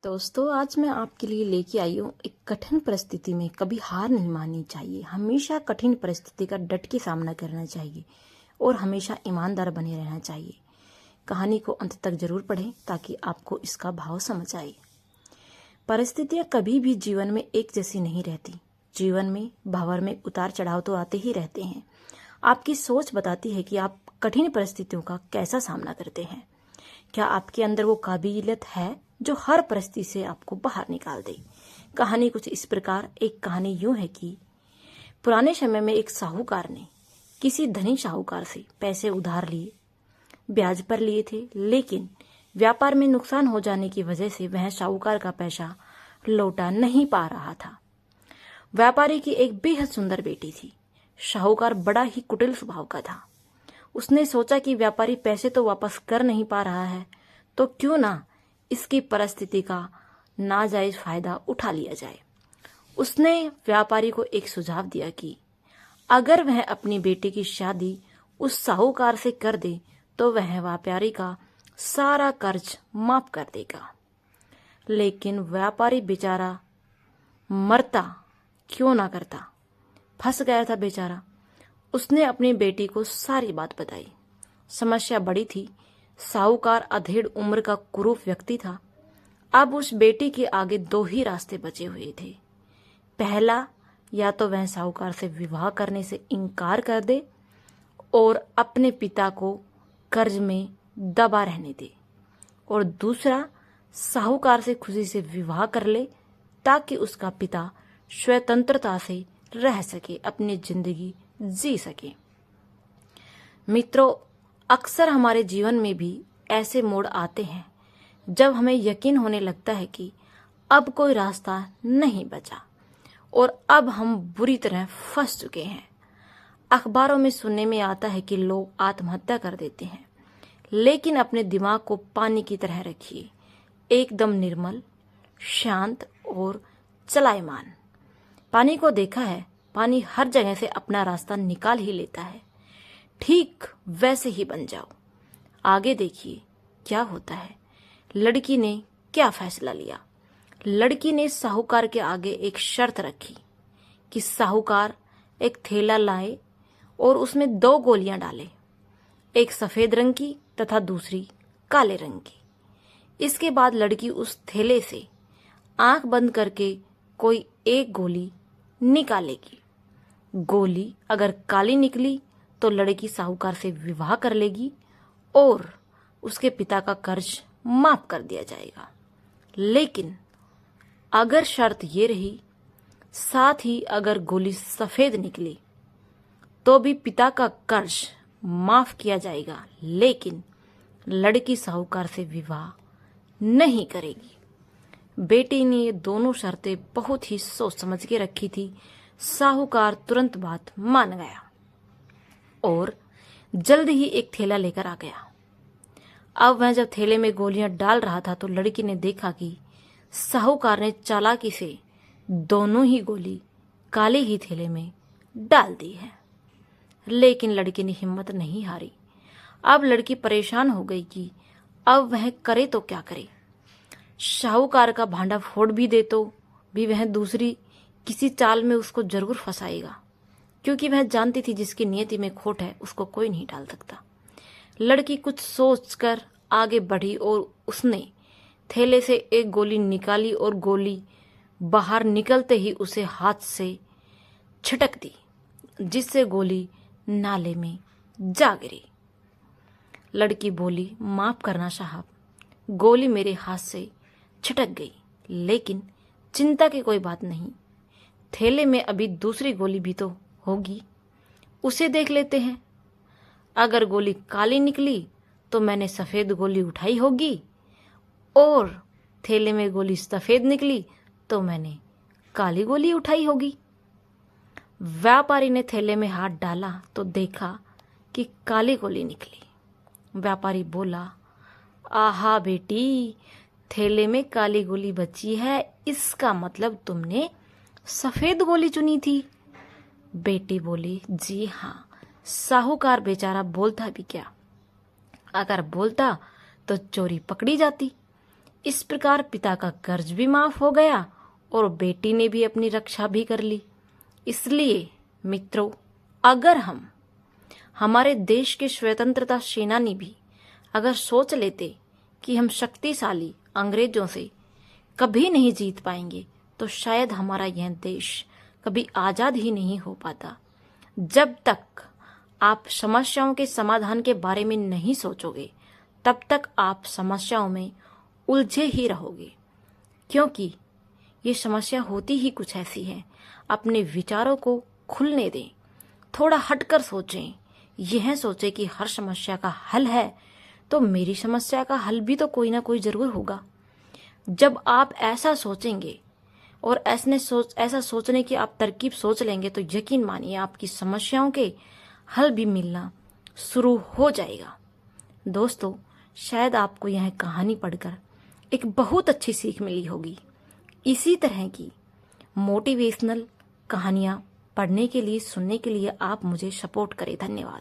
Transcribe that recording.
दोस्तों, आज मैं आपके लिए लेके आई हूँ एक कठिन परिस्थिति में कभी हार नहीं माननी चाहिए। हमेशा कठिन परिस्थिति का डट के सामना करना चाहिए और हमेशा ईमानदार बने रहना चाहिए। कहानी को अंत तक जरूर पढ़ें ताकि आपको इसका भाव समझ आए। परिस्थितियाँ कभी भी जीवन में एक जैसी नहीं रहती। जीवन में भंवर में उतार चढ़ाव तो आते ही रहते हैं। आपकी सोच बताती है कि आप कठिन परिस्थितियों का कैसा सामना करते हैं। क्या आपके अंदर वो काबिलियत है जो हर परिस्थिति से आपको बाहर निकाल दे। कहानी कुछ इस प्रकार, एक कहानी यूं है कि पुराने समय में एक साहूकार ने किसी धनी साहूकार से पैसे उधार लिए, ब्याज पर लिए थे, लेकिन व्यापार में नुकसान हो जाने की वजह से वह साहूकार का पैसा लौटा नहीं पा रहा था। व्यापारी की एक बेहद सुंदर बेटी थी। साहूकार बड़ा ही कुटिल स्वभाव का था। उसने सोचा कि व्यापारी पैसे तो वापस कर नहीं पा रहा है, तो क्यों ना इसकी परिस्थिति का नाजायज फायदा उठा लिया जाए। उसने व्यापारी को एक सुझाव दिया कि अगर वह अपनी बेटी की शादी उस साहूकार से कर दे तो वह व्यापारी का सारा कर्ज माफ कर देगा। लेकिन व्यापारी बेचारा मरता क्यों ना करता, फंस गया था बेचारा। उसने अपनी बेटी को सारी बात बताई। समस्या बड़ी थी। साहूकार अधेड़ उम्र का कुरूप व्यक्ति था। अब उस बेटी के आगे दो ही रास्ते बचे हुए थे। पहला, या तो वह साहूकार से विवाह करने से इनकार कर दे और अपने पिता को कर्ज में दबा रहने दे, और दूसरा, साहूकार से खुशी से विवाह कर ले ताकि उसका पिता स्वतंत्रता से रह सके, अपनी जिंदगी जी सके। मित्रों, अक्सर हमारे जीवन में भी ऐसे मोड़ आते हैं जब हमें यकीन होने लगता है कि अब कोई रास्ता नहीं बचा और अब हम बुरी तरह फंस चुके हैं। अखबारों में सुनने में आता है कि लोग आत्महत्या कर देते हैं, लेकिन अपने दिमाग को पानी की तरह रखिए, एकदम निर्मल, शांत और चलायमान। पानी को देखा है, पानी हर जगह से अपना रास्ता निकाल ही लेता है। ठीक वैसे ही बन जाओ। आगे देखिए क्या होता है। लड़की ने क्या फैसला लिया। लड़की ने साहूकार के आगे एक शर्त रखी कि साहूकार एक थैला लाए और उसमें 2 गोलियां डाले, एक सफेद रंग की तथा दूसरी काले रंग की। इसके बाद लड़की उस थैले से आंख बंद करके कोई एक गोली निकालेगी। गोली अगर काली निकली तो लड़की साहूकार से विवाह कर लेगी और उसके पिता का कर्ज माफ कर दिया जाएगा। लेकिन अगर शर्त ये रही, साथ ही अगर गोली सफेद निकली तो भी पिता का कर्ज माफ किया जाएगा, लेकिन लड़की साहूकार से विवाह नहीं करेगी। बेटी ने ये दोनों शर्तें बहुत ही सोच समझ के रखी थी। साहूकार तुरंत बात मान गया और जल्द ही एक थैला लेकर आ गया। अब वह जब थैले में गोलियां डाल रहा था तो लड़की ने देखा कि साहूकार ने चालाकी से दोनों ही गोली काले ही थैले में डाल दी है। लेकिन लड़की ने हिम्मत नहीं हारी। अब लड़की परेशान हो गई कि अब वह करे तो क्या करे। साहूकार का भांडा फोड़ भी दे तो भी वह दूसरी किसी चाल में उसको जरूर फंसाएगा, क्योंकि वह जानती थी जिसकी नियति में खोट है उसको कोई नहीं डाल सकता। लड़की कुछ सोचकर आगे बढ़ी और उसने थैले से एक गोली निकाली और गोली बाहर निकलते ही उसे हाथ से छिटक दी, जिससे गोली नाले में जा गिरी। लड़की बोली, माफ करना साहब, गोली मेरे हाथ से छिटक गई, लेकिन चिंता की कोई बात नहीं। थैले में अभी दूसरी गोली भी तो होगी, उसे देख लेते हैं। अगर गोली काली निकली तो मैंने सफेद गोली उठाई होगी, और थैले में गोली सफेद निकली तो मैंने काली गोली उठाई होगी। व्यापारी ने थैले में हाथ डाला तो देखा कि काली गोली निकली। व्यापारी बोला, आहा बेटी, थैले में काली गोली बची है, इसका मतलब तुमने सफेद गोली चुनी थी। बेटी बोली, जी हाँ। साहूकार बेचारा बोलता भी क्या, अगर बोलता तो चोरी पकड़ी जाती। इस प्रकार पिता का कर्ज भी माफ हो गया और बेटी ने भी अपनी रक्षा भी कर ली। इसलिए मित्रों, अगर हमारे देश के स्वतंत्रता सेनानी भी अगर सोच लेते कि हम शक्तिशाली अंग्रेजों से कभी नहीं जीत पाएंगे, तो शायद हमारा यह देश कभी आजाद ही नहीं हो पाता। जब तक आप समस्याओं के समाधान के बारे में नहीं सोचोगे, तब तक आप समस्याओं में उलझे ही रहोगे, क्योंकि ये समस्या होती ही कुछ ऐसी है। अपने विचारों को खुलने दें, थोड़ा हटकर सोचें। यह सोचें कि हर समस्या का हल है, तो मेरी समस्या का हल भी तो कोई ना कोई जरूर होगा। जब आप ऐसा सोचेंगे और ऐसा सोचने की आप तरकीब सोच लेंगे, तो यकीन मानिए आपकी समस्याओं के हल भी मिलना शुरू हो जाएगा। दोस्तों, शायद आपको यह कहानी पढ़कर एक बहुत अच्छी सीख मिली होगी। इसी तरह की मोटिवेशनल कहानियाँ पढ़ने के लिए, सुनने के लिए आप मुझे सपोर्ट करें। धन्यवाद।